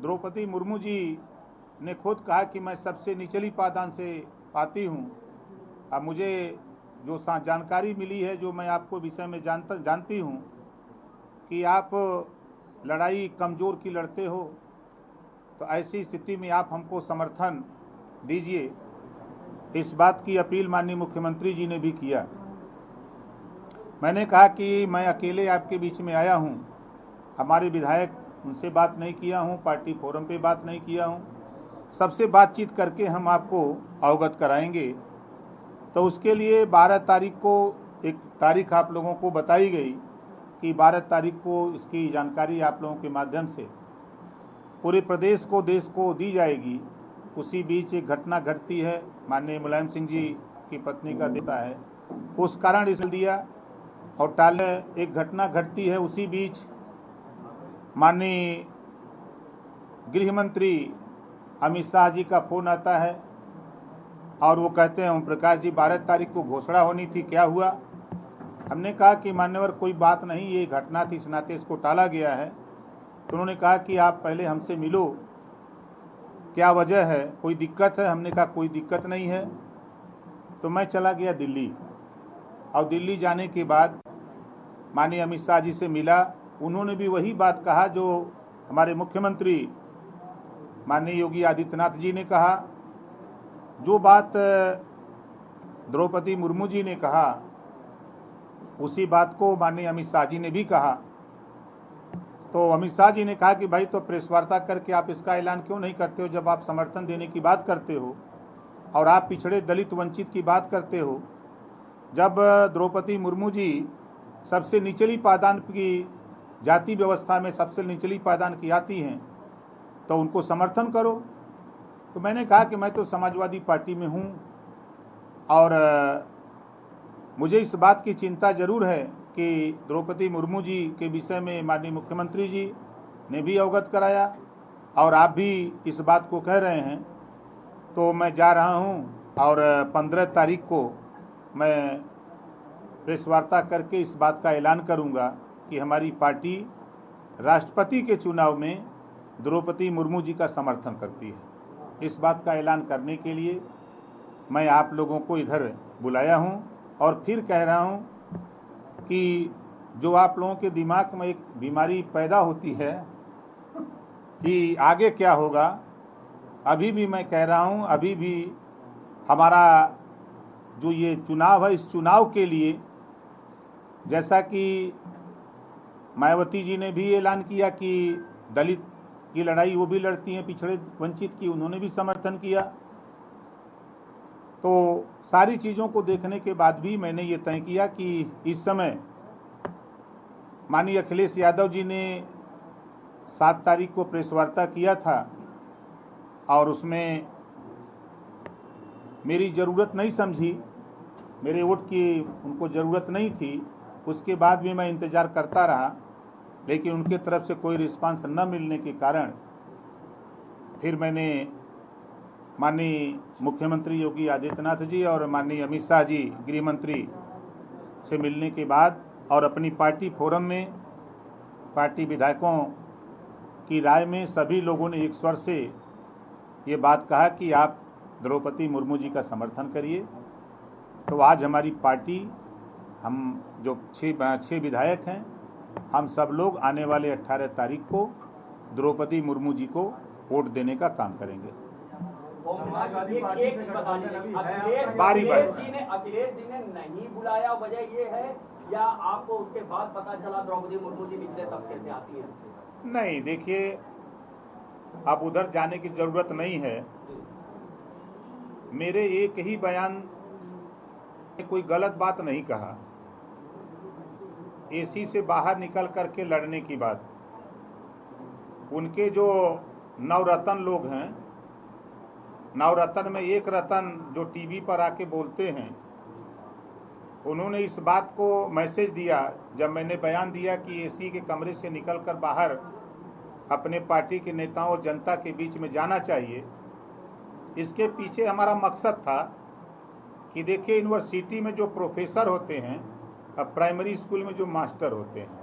द्रौपदी मुर्मू जी ने खुद कहा कि मैं सबसे निचली पायदान से आती हूँ। अब मुझे जो जानकारी मिली है, जो मैं आपको विषय में जानती हूँ कि आप लड़ाई कमज़ोर की लड़ते हो, तो ऐसी स्थिति में आप हमको समर्थन दीजिए। इस बात की अपील माननीय मुख्यमंत्री जी ने भी किया। मैंने कहा कि मैं अकेले आपके बीच में आया हूँ, हमारे विधायक उनसे बात नहीं किया हूँ, पार्टी फोरम पे बात नहीं किया हूँ, सबसे बातचीत करके हम आपको अवगत कराएंगे। तो उसके लिए 12 तारीख को एक तारीख आप लोगों को बताई गई कि 12 तारीख को इसकी जानकारी आप लोगों के माध्यम से पूरे प्रदेश को, देश को दी जाएगी। उसी बीच एक घटना घटती है, माननीय मुलायम सिंह जी की पत्नी का देता है, उस कारण इस दिया और टालने एक घटना घटती है। उसी बीच माननीय गृह मंत्री अमित शाह जी का फ़ोन आता है और वो कहते हैं ओम प्रकाश जी 12 तारीख को घोषणा होनी थी, क्या हुआ? हमने कहा कि मान्यवर कोई बात नहीं, ये घटना थी, इस नाते इसको टाला गया है। तो उन्होंने कहा कि आप पहले हमसे मिलो, क्या वजह है, कोई दिक्कत है? हमने कहा कोई दिक्कत नहीं है। तो मैं चला गया दिल्ली और दिल्ली जाने के बाद माननीय अमित शाह जी से मिला। उन्होंने भी वही बात कहा जो हमारे मुख्यमंत्री माननीय योगी आदित्यनाथ जी ने कहा। जो बात द्रौपदी मुर्मू जी ने कहा, उसी बात को माननीय अमित शाह जी ने भी कहा। तो अमित शाह जी ने कहा कि भाई तो प्रेस वार्ता करके आप इसका ऐलान क्यों नहीं करते हो, जब आप समर्थन देने की बात करते हो और आप पिछड़े दलित वंचित की बात करते हो। जब द्रौपदी मुर्मू जी सबसे निचली पायदान की जाति व्यवस्था में सबसे निचली पायदान की आती हैं, तो उनको समर्थन करो। तो मैंने कहा कि मैं तो समाजवादी पार्टी में हूँ और मुझे इस बात की चिंता जरूर है कि द्रौपदी मुर्मू जी के विषय में माननीय मुख्यमंत्री जी ने भी अवगत कराया और आप भी इस बात को कह रहे हैं। तो मैं जा रहा हूँ और 15 तारीख को मैं प्रेस वार्ता करके इस बात का ऐलान करूँगा कि हमारी पार्टी राष्ट्रपति के चुनाव में द्रौपदी मुर्मू जी का समर्थन करती है। इस बात का ऐलान करने के लिए मैं आप लोगों को इधर बुलाया हूँ और फिर कह रहा हूँ कि जो आप लोगों के दिमाग में एक बीमारी पैदा होती है कि आगे क्या होगा, अभी भी मैं कह रहा हूँ, अभी भी हमारा जो ये चुनाव है, इस चुनाव के लिए जैसा कि मायावती जी ने भी ऐलान किया कि दलित की लड़ाई वो भी लड़ती हैं, पिछड़े वंचित की, उन्होंने भी समर्थन किया। तो सारी चीज़ों को देखने के बाद भी मैंने ये तय किया कि इस समय माननीय अखिलेश यादव जी ने 7 तारीख को प्रेस वार्ता किया था और उसमें मेरी ज़रूरत नहीं समझी, मेरे वोट की उनको ज़रूरत नहीं थी। उसके बाद भी मैं इंतज़ार करता रहा, लेकिन उनके तरफ से कोई रिस्पांस न मिलने के कारण फिर मैंने माननीय मुख्यमंत्री योगी आदित्यनाथ जी और माननीय अमित शाह जी गृह मंत्री से मिलने के बाद और अपनी पार्टी फोरम में पार्टी विधायकों की राय में सभी लोगों ने एक स्वर से ये बात कहा कि आप द्रौपदी मुर्मू जी का समर्थन करिए। तो आज हमारी पार्टी, हम जो 6 विधायक हैं, हम सब लोग आने वाले 18 तारीख को द्रौपदी मुर्मू जी को वोट देने का काम करेंगे। समाजवादी पार्टी से अखिलेश जी ने नहीं बुलाया, वजह ये है या आपको उसके बाद पता चला द्रौपदी मुर्मू जी निचले तबके से आती है? नहीं, देखिए, अब उधर जाने की जरूरत नहीं है। मेरे एक ही बयान में कोई गलत बात नहीं कहा। एसी से बाहर निकल करके लड़ने की बात, उनके जो नवरत्न लोग हैं, नवरत्न में एक रतन जो टीवी पर आके बोलते हैं, उन्होंने इस बात को मैसेज दिया जब मैंने बयान दिया कि एसी के कमरे से निकलकर बाहर अपने पार्टी के नेताओं, जनता के बीच में जाना चाहिए। इसके पीछे हमारा मकसद था कि देखिए, यूनिवर्सिटी में जो प्रोफेसर होते हैं, अब प्राइमरी स्कूल में जो मास्टर होते हैं,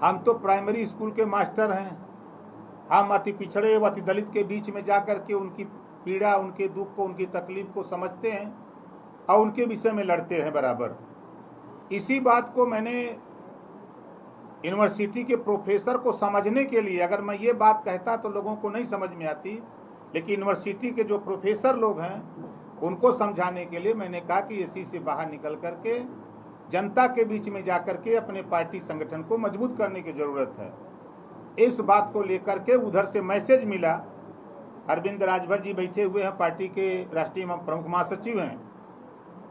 हम तो प्राइमरी स्कूल के मास्टर हैं, हम अति पिछड़े व अति दलित के बीच में जा कर के उनकी पीड़ा, उनके दुख को, उनकी तकलीफ को समझते हैं और उनके विषय में लड़ते हैं बराबर। इसी बात को मैंने यूनिवर्सिटी के प्रोफेसर को समझने के लिए, अगर मैं ये बात कहता तो लोगों को नहीं समझ में आती, लेकिन यूनिवर्सिटी के जो प्रोफेसर लोग हैं उनको समझाने के लिए मैंने कहा कि इसी से बाहर निकल करके जनता के बीच में जाकर के अपने पार्टी संगठन को मजबूत करने की ज़रूरत है। इस बात को लेकर के उधर से मैसेज मिला। अरविंद राजभर जी बैठे हुए हैं, पार्टी के राष्ट्रीय प्रमुख महासचिव हैं,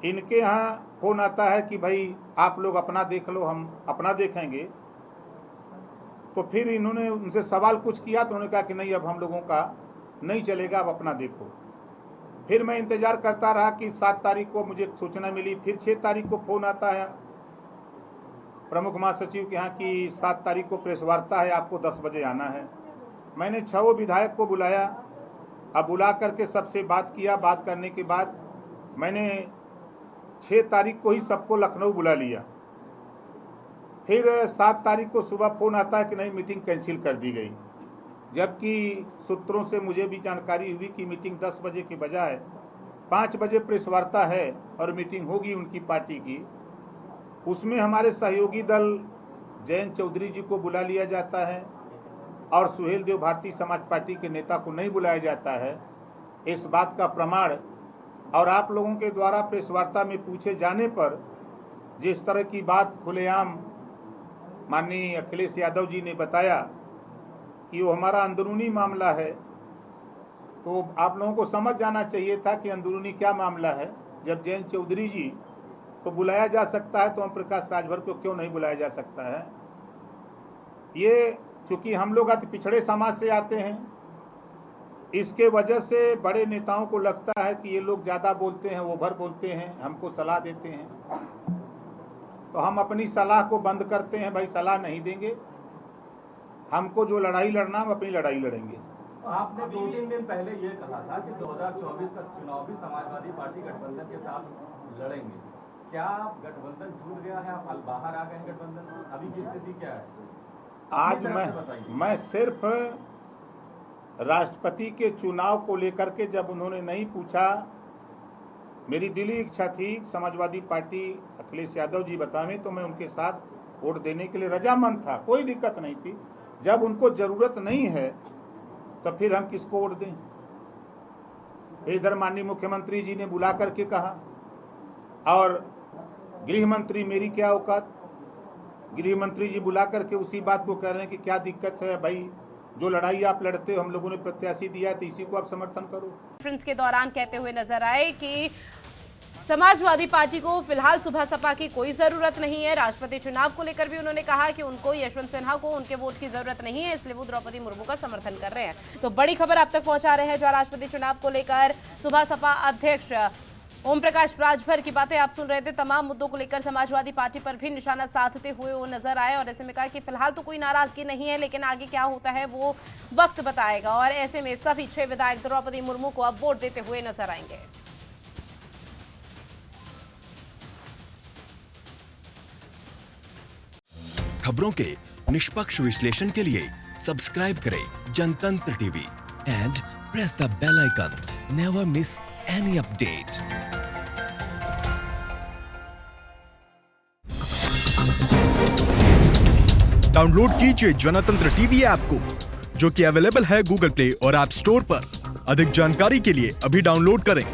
इनके यहाँ फोन आता है कि भाई आप लोग अपना देख लो, हम अपना देखेंगे। तो फिर इन्होंने उनसे सवाल कुछ किया तो उन्होंने कहा कि नहीं, अब हम लोगों का नहीं चलेगा, अब अपना देखो। फिर मैं इंतज़ार करता रहा कि 7 तारीख को मुझे सूचना मिली। फिर 6 तारीख को फ़ोन आता है प्रमुख महासचिव के यहाँ कि 7 तारीख को प्रेस वार्ता है, आपको 10 बजे आना है। मैंने 6 विधायक को बुलाया। अब बुला करके सबसे बात किया। बात करने के बाद मैंने 6 तारीख को ही सबको लखनऊ बुला लिया। फिर 7 तारीख को सुबह फ़ोन आता है कि नहीं, मीटिंग कैंसिल कर दी गई, जबकि सूत्रों से मुझे भी जानकारी हुई कि मीटिंग 10 बजे के बजाय 5 बजे प्रेस वार्ता है और मीटिंग होगी उनकी पार्टी की। उसमें हमारे सहयोगी दल जयंत चौधरी जी को बुला लिया जाता है और सुहेल देव भारतीय समाज पार्टी के नेता को नहीं बुलाया जाता है। इस बात का प्रमाण और आप लोगों के द्वारा प्रेस वार्ता में पूछे जाने पर जिस तरह की बात खुलेआम माननीय अखिलेश यादव जी ने बताया कि वो हमारा अंदरूनी मामला है, तो आप लोगों को समझ जाना चाहिए था कि अंदरूनी क्या मामला है। जब जयंत चौधरी जी को बुलाया जा सकता है तो ओम प्रकाश राजभर को क्यों नहीं बुलाया जा सकता है। ये चूँकि हम लोग अति पिछड़े समाज से आते हैं, इसके वजह से बड़े नेताओं को लगता है कि ये लोग ज़्यादा बोलते हैं, ओवर बोलते हैं, हमको सलाह देते हैं। तो हम अपनी सलाह को बंद करते हैं, भाई सलाह नहीं देंगे, हमको जो लड़ाई लड़ना हम अपनी लड़ाई लड़ेंगे। आपने 2-3 दिन पहले ये कहा था कि 2024 का चुनाव भी समाजवादी पार्टी गठबंधन के साथ लड़ेंगे। क्या गठबंधन टूट गया है, आप बाहर आ गए हैं गठबंधन से? अभी की स्थिति क्या है? आज मैं सिर्फ राष्ट्रपति के चुनाव को लेकर के जब उन्होंने नहीं पूछा, मेरी दिली इच्छा थी समाजवादी पार्टी अखिलेश यादव जी बतावें तो मैं उनके साथ वोट देने के लिए रजामंद था, कोई दिक्कत नहीं थी। जब उनको ज़रूरत नहीं है तो फिर हम किसको वोट दें। इधर माननीय मुख्यमंत्री जी ने बुला करके कहा और गृह मंत्री, मेरी क्या औकात, गृह मंत्री जी बुला करके उसी बात को कह रहे हैं कि क्या दिक्कत है भाई, जो लड़ाई आप लड़ते हो हम लोगों ने प्रत्याशी दिया तो इसी को आप समर्थन करो। कॉन्फ्रेंस के दौरान कहते हुए नजर आए कि समाजवादी पार्टी को फिलहाल सुबह सपा की कोई जरूरत नहीं है। राष्ट्रपति चुनाव को लेकर भी उन्होंने कहा कि उनको यशवंत सिन्हा को उनके वोट की जरूरत नहीं है, इसलिए वो द्रौपदी मुर्मू का समर्थन कर रहे हैं। तो बड़ी खबर आप तक पहुंचा रहे हैं जो राष्ट्रपति चुनाव को लेकर सुबह सपा अध्यक्ष ओम प्रकाश राजभर की बातें आप सुन रहे थे। तमाम मुद्दों को लेकर समाजवादी पार्टी पर भी निशाना साधते हुए वो नजर आए और ऐसे में कहा कि फिलहाल तो कोई नाराजगी नहीं है, लेकिन आगे क्या होता है वो वक्त बताएगा। और ऐसे में सभी 6 विधायक द्रौपदी मुर्मू को अब वोट देते हुए नजर आएंगे। खबरों के निष्पक्ष विश्लेषण के लिए सब्सक्राइब करें Jantantra TV and press the bell icon. Never miss any update. Download कीजिए जनतंत्र टीवी ऐप को, जो कि अवेलेबल है गूगल प्ले और ऐप स्टोर पर। अधिक जानकारी के लिए अभी डाउनलोड करें।